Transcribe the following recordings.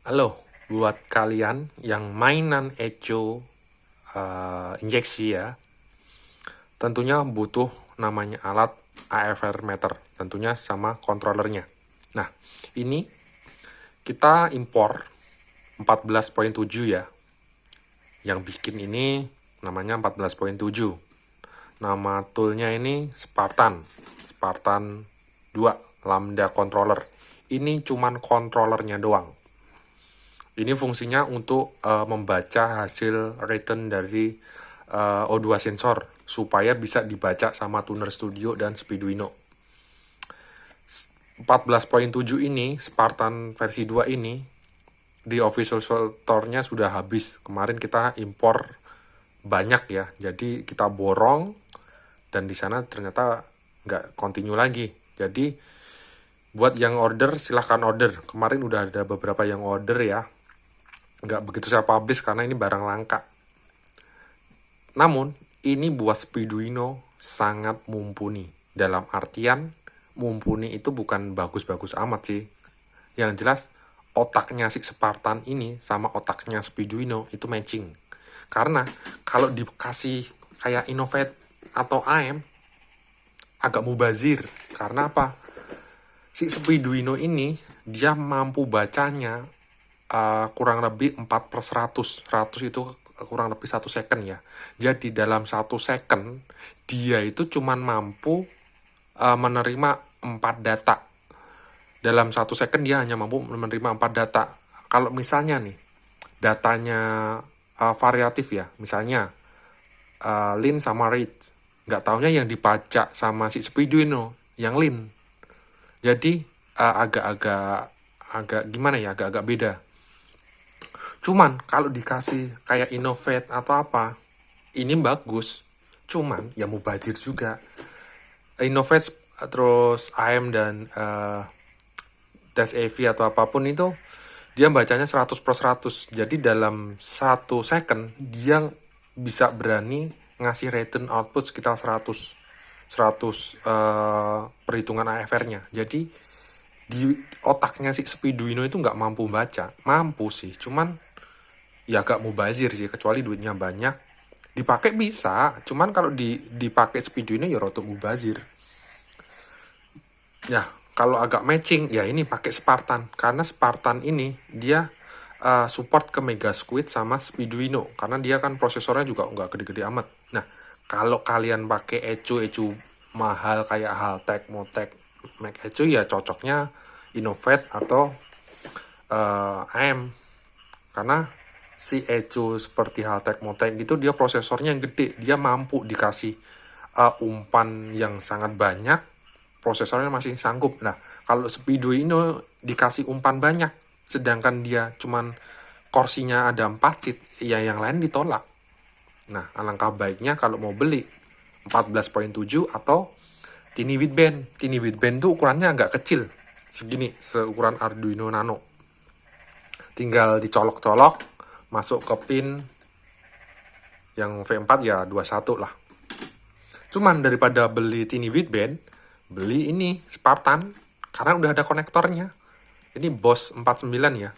Halo, buat kalian yang mainan echo injeksi ya, tentunya butuh namanya alat AFR meter, tentunya sama kontrolernya. Nah, ini kita impor 14.7 ya. Yang bikin ini namanya 14.7. Nama toolnya ini Spartan 2 Lambda Controller. Ini cuman kontrolernya doang. Ini fungsinya untuk membaca hasil return dari O2 sensor supaya bisa dibaca sama Tuner Studio dan Speeduino. 14.7 ini, Spartan versi 2 ini, di official store-nya sudah habis. Kemarin kita impor banyak ya, jadi kita borong dan di sana ternyata nggak continue lagi. Jadi buat yang order silahkan order. Kemarin udah ada beberapa yang order ya, nggak begitu saya publish karena ini barang langka. Namun, ini buat Speeduino sangat mumpuni. Dalam artian, mumpuni itu bukan bagus-bagus amat sih. Yang jelas, otaknya si Spartan ini sama otaknya Speeduino itu matching. Karena kalau dikasih kayak Innovate atau AM, agak mubazir. Karena apa? Si Speeduino ini, dia mampu bacanya kurang lebih 4/100. 100 itu kurang lebih 1 second ya. Jadi dalam 1 second dia itu cuman mampu menerima 4 data. Dalam 1 second dia hanya mampu menerima 4 data. Kalau misalnya nih datanya variatif ya, misalnya lin sama read, nggak taunya yang dibaca sama si Speeduino yang lin. Jadi agak gimana ya, agak beda. Cuman kalau dikasih kayak Innovate atau apa, ini bagus. Cuman ya mubazir juga. Innovate terus AM dan Dash AV atau apapun itu dia bacanya 100/100. Jadi dalam 1 second dia bisa berani ngasih return output sekitar 100 perhitungan AFR-nya. Jadi di otaknya si Speeduino itu nggak mampu baca. Mampu sih, cuman ya agak mubazir sih, kecuali duitnya banyak. Dipakai bisa, cuman kalau dipakai Speeduino ya roto mubazir. Ya, kalau agak matching, ya ini pakai Spartan. Karena Spartan ini, dia support ke Mega Squid sama Speeduino. Karena dia kan prosesornya juga nggak gede-gede amat. Nah, kalau kalian pakai Echo mahal kayak Haltech, Motec, Mac Echo, ya cocoknya Innovate atau AM. Karena si Echo seperti Haltech, Motec gitu, dia prosesornya yang gede. Dia mampu dikasih umpan yang sangat banyak, prosesornya masih sanggup. Nah, kalau Speeduino dikasih umpan banyak, sedangkan dia cuman kursinya ada 4 seat, ya yang lain ditolak. Nah, alangkah baiknya kalau mau beli 14.7 atau Tiny Widband. Tiny Widband tuh ukurannya agak kecil, segini, seukuran Arduino Nano. Tinggal dicolok-colok, masuk ke pin yang V4 ya 21 lah. Cuman daripada beli Tiny Widband, beli ini Spartan karena udah ada konektornya. Ini Boss 49 ya.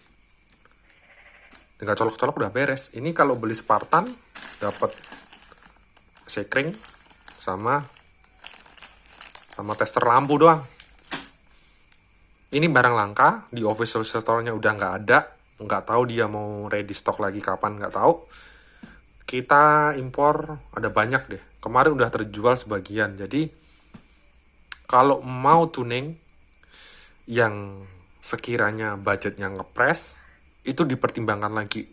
Tinggal colok-colok udah beres. Ini kalau beli Spartan dapat sekring sama tester lampu doang. Ini barang langka, di official store-nya udah nggak ada. Nggak tahu dia mau ready stock lagi kapan, nggak tahu. Kita impor ada banyak deh. Kemarin udah terjual sebagian. Jadi kalau mau tuning yang sekiranya budgetnya ngepres, itu dipertimbangkan lagi.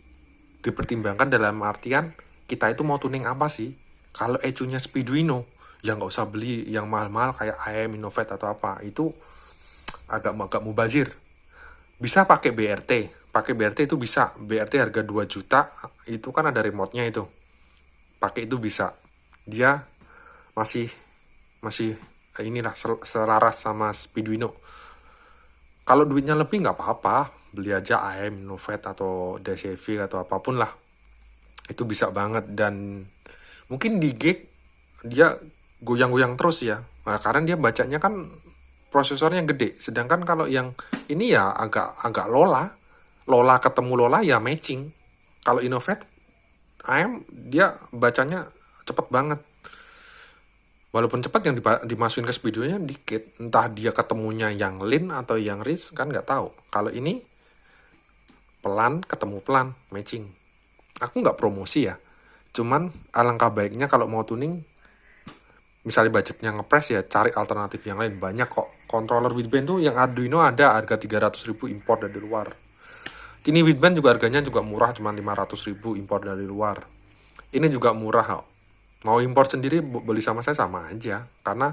Dipertimbangkan dalam artian kita itu mau tuning apa sih? Kalau ECU-nya Speeduino, ya nggak usah beli yang mahal-mahal kayak AM, Innovate atau apa. Itu agak mubazir. Bisa pakai BRT. Pakai BRT itu bisa. BRT harga 2 juta, itu kan ada remote-nya itu. Pakai itu bisa. Dia masih inilah selaras sama Speeduino. Kalau duitnya lebih nggak apa-apa, beli aja AM, Innovate atau DCV atau apapun lah. Itu bisa banget, dan mungkin di gig dia goyang-goyang terus ya. Nah, karena dia bacanya kan prosesornya yang gede. Sedangkan kalau yang ini ya agak lola Lola ketemu Lola ya matching. Kalau Innovate AM dia bacanya cepet banget. Walaupun cepat yang dimasukin ke speedonya dikit. Entah dia ketemunya yang Lin atau yang Riz kan nggak tahu. Kalau ini pelan ketemu pelan matching. Aku nggak promosi ya. Cuman alangkah baiknya kalau mau tuning, misalnya budgetnya ngepres ya cari alternatif yang lain. Banyak kok. Controller wideband tuh yang Arduino ada harga 300.000 impor dari luar. Tiny wideband juga harganya juga murah, cuma 500.000 impor dari luar. Ini juga murah kok. Mau impor sendiri beli sama saya sama aja. Karena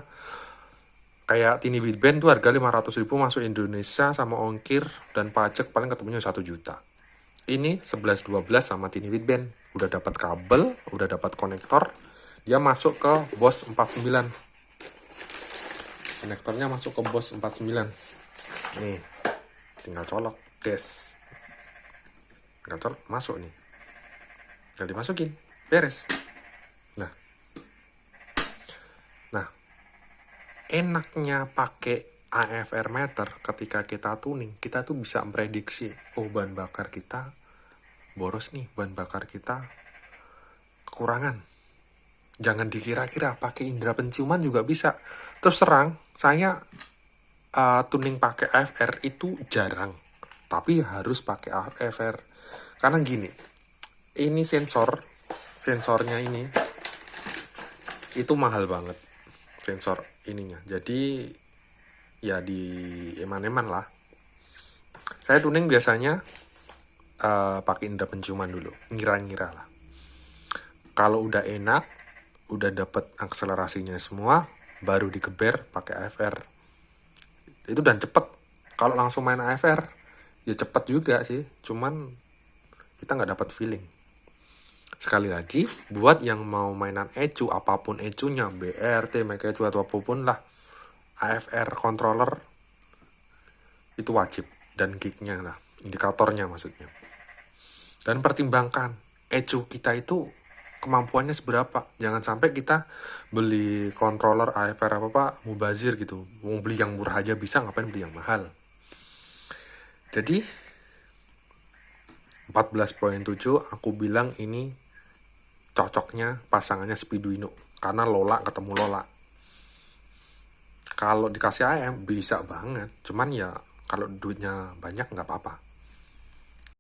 kayak Tiny wideband tuh harga 500.000 masuk Indonesia sama ongkir dan pajak paling ketemunya 1 juta. Ini 11-12 sama Tiny wideband. Udah dapat kabel, udah dapat konektor. Dia masuk ke BOS 49. Konektornya masuk ke BOS 49. Nih, tinggal colok, des. Tinggal colok, masuk nih. Tinggal dimasukin, beres. Nah, enaknya pakai AFR meter ketika kita tuning, kita tuh bisa memprediksi, oh bahan bakar kita boros nih, bahan bakar kita kekurangan. Jangan dikira-kira, pakai indera penciuman juga bisa. Terus terang, saya tuning pakai AFR itu jarang, tapi harus pakai AFR. Karena gini, ini sensornya ini, itu mahal banget. Sensor ininya, jadi ya di eman-eman lah. Saya tuning biasanya pakai indera penciuman dulu, ngira-ngira lah. Kalau udah enak, udah dapet akselerasinya semua, baru digeber pakai AFR. Itu dan cepet. Kalau langsung main AFR ya cepet juga sih, cuman kita nggak dapat feeling. Sekali lagi, buat yang mau mainan ECU, apapun ECU-nya, BRT, Mega ECU atau apapun lah, AFR controller itu wajib, dan gig-nya lah, indikatornya maksudnya. Dan pertimbangkan ECU kita itu kemampuannya seberapa. Jangan sampai kita beli controller AFR apa mubazir gitu. Mau beli yang murah aja bisa, ngapain beli yang mahal. Jadi 14.7 aku bilang ini cocoknya pasangannya Speeduino, karena Lola ketemu Lola. Kalau dikasih AM bisa banget, cuman ya kalau duitnya banyak nggak apa-apa.